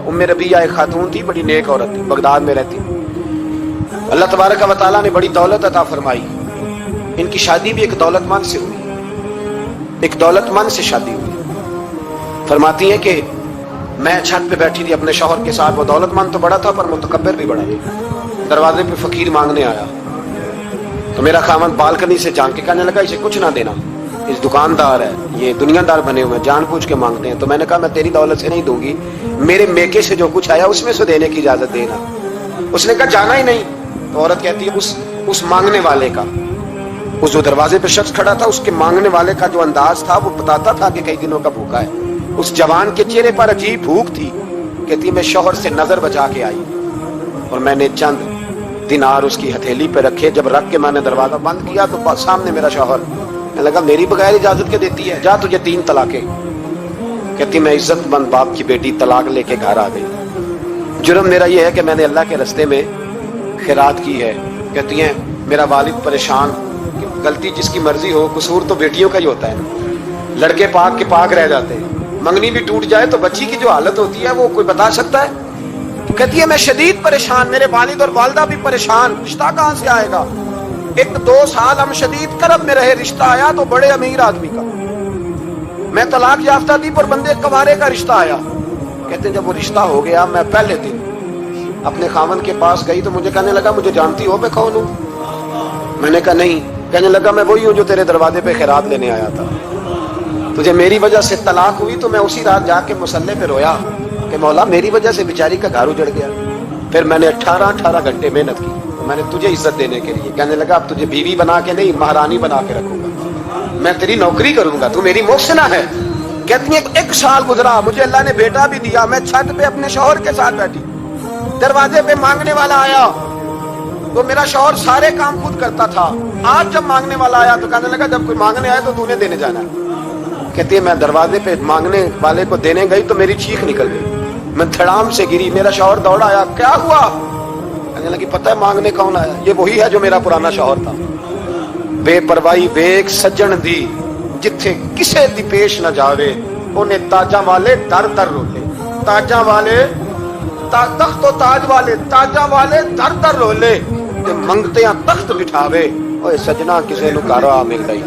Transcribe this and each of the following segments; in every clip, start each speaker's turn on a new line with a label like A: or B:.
A: उम्मे रबिया एक खातून थी, बड़ी नेक औरत थी, बगदाद में रहती। अल्लाह तबारक व तआला ने बड़ी दौलत अता फरमाई। इनकी शादी भी एक दौलतमंद से हुई, एक दौलतमंद से शादी हुई। फरमाती हैं कि मैं छत पे बैठी थी अपने शौहर के साथ, वो दौलतमंद तो बड़ा था पर मुतकब्बिर भी बड़ा था। दरवाजे पे फकीर मांगने आया तो मेरा खामन बालकनी से जान के कहने लगा इसे कुछ ना देना, इस दुकानदार है, ये दुनियादार बने हुए हैं, जानबूझ के मांगते हैं। तो मैंने कहा मैं तेरी दौलत से नहीं दूंगी, मेरे मेके से जो कुछ आया उसमें से देने की इजाजत देना। उसने कहा जाना ही नहीं। तो औरत कहती है उस मांगने वाले का, उस जो दरवाजे पे शख्स खड़ा था, उसके मांगने वाले का जो अंदाज था वो बताता था कि कई दिनों का भूखा है। उस जवान के चेहरे पर अजीब भूख थी। कहती है मैं शौहर से नजर बचा के आई और मैंने चंद दिनार उसकी हथेली पे रखे। जब रख के मैंने दरवाजा बंद किया तो सामने मेरा शौहर। मैं लगा मेरी बगैर इजाजत के देती है, जा तुझे 3 तलाके। कहती मैं इज्जतमंद बाप की बेटी तलाक लेके घर आ गई। जुर्म मेरा ये है कि मैंने अल्लाह के रास्ते में खैरात की है। कहती हैं मेरा वालिद परेशान, गलती जिसकी मर्जी हो, कसूर तो बेटियों का ही होता है ना। लड़के पाक के पाक रह जाते हैं, मंगनी भी टूट जाए तो बच्ची की जो हालत होती है वो कोई बता सकता है। तो कहती है मैं शदीद परेशान, मेरे वालिद और वालिदा भी परेशान, रिश्ता कहां से आएगा। 1-2 साल हम शदीद करब में रहे, रिश्ता आया तो बड़े अमीर आदमी का। मैं तलाक याफ्ता थी पर बंदे कवारे का रिश्ता आया। कहते जब वो रिश्ता हो गया, मैं पहले दिन अपने खामन के पास गई तो मुझे कहने लगा मुझे जानती हो मैं कौन हूं। मैंने कहा नहीं। कहने लगा मैं वही हूं जो तेरे दरवाजे पे खैरात लेने आया था। तुझे मेरी वजह से तलाक हुई तो मैं उसी रात जाके मुसल्ले पे रोया कि मौला मेरी वजह से बेचारी का घर उजड़ गया। फिर मैंने 18 घंटे मेहनत की तो मैंने तुझे इज्जत देने के लिए। कहने लगा अब तुझे बीवी बना के नहीं महारानी बना के रखूंगा, मैं तेरी नौकरी करूंगा, तू मेरी मोहसिना है। कहती है 1 साल गुजरा, मुझे अल्लाह ने बेटा भी दिया। मैं छत पे अपने शौहर के साथ बैठी, दरवाजे पे मांगने वाला आया तो मेरा शौहर सारे काम खुद करता था। आज जब मांगने वाला आया तो कहने लगा जब कोई मांगने आया तो तूने देने जाना है। कहती है मैं दरवाजे पे मांगने वाले को देने गई तो मेरी चीख निकल गई, मैं धड़ाम से गिरी। मेरा शौहर दौड़ा आया, क्या हुआ। कहने लगी पता है मांगने कौन आया, ये वही है जो मेरा पुराना शौहर था। बेपरवाही वेख सज्जन दी, जिथे किसे दी पेश न जावे, उन्हें ताजा वाले दर दर रोले। ताजा वाले तख्त तो ताज वाले, ताजा वाले दर दर रोले, ते मंगते तख्त बिठावे। ओए सजना किसे नु घर आ मिल गई,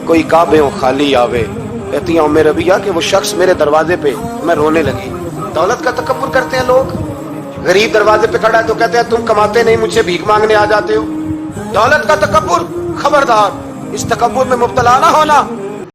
A: कोई काबे खाली आवे। कहती हैं उम्मे रबिया कि वो शख्स मेरे दरवाजे पे, मैं रोने लगी। दौलत का तकब्बुर करते हैं लोग। गरीब दरवाजे पे खड़ा है तो कहते हैं तुम कमाते नहीं, मुझसे भीख मांगने आ जाते हो। दौलत का तकब्बुर, खबरदार इस तकब्बुर में मुब्तला ना होना।